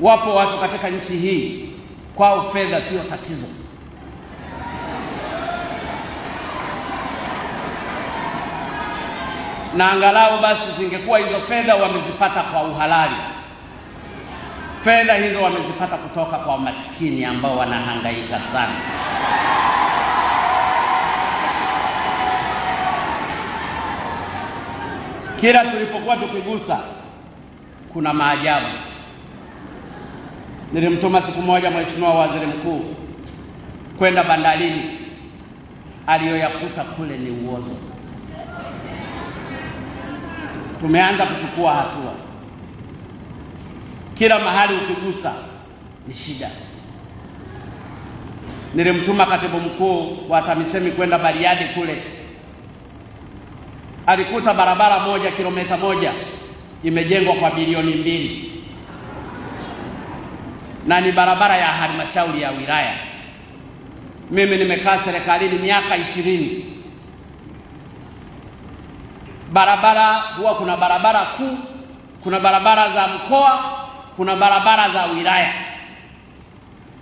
Wapo watu katika nchi hii kwao fedha sio tatizo. Na angalau basi zingekuwa hizo fedha wamezipata kwa uhalali. Fedha hizo wamezipata kutoka kwa maskini ambao wanahangaika sana. Kila tulipokuwa tukigusa kuna maajabu. Nilimtuma siku moja Mheshimiwa Waziri Mkuu kwenda bandarini, aliyoyakuta kule ni uozo. Tumeanza kuchukua hatua. Kila mahali ukigusa ni shida. Nilimtuma Katibu Mkuu wa TAMISEMI kwenda Bariadi kule, alikuta barabara moja kilomita 1 imejengwa kwa bilioni 2 na ni barabara ya halmashauri ya wilaya. Mimi nimekaa serikalini miaka 20. Barabara huwa kuna barabara kuu, kuna barabara za mkoa, kuna barabara za wilaya.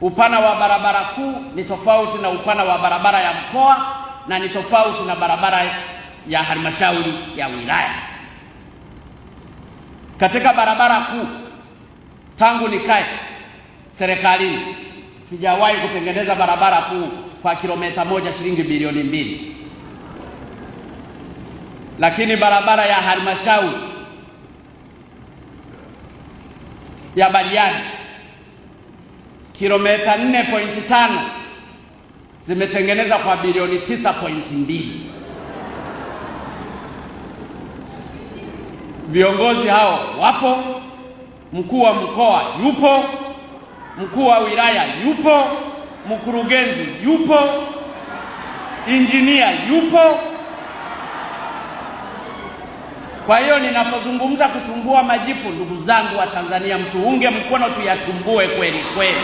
Upana wa barabara kuu ni tofauti na upana wa barabara ya mkoa, na ni tofauti na barabara ya halmashauri ya wilaya. Katika barabara kuu, tangu nikae serikalini sijawahi kutengeneza barabara kuu kwa kilomita 1 shilingi bilioni 2. Lakini barabara ya halmashauri ya Bariadi kilomita 4.5 zimetengenezwa kwa bilioni 9.2. Viongozi hao wapo, mkuu wa mkoa yupo, mkuu wa wilaya yupo, mkurugenzi yupo, injinia yupo. Kwa hiyo ninapozungumza kutumbua majipu, ndugu zangu wa Tanzania, mtuunge mkono tuyatumbue kweli kweli.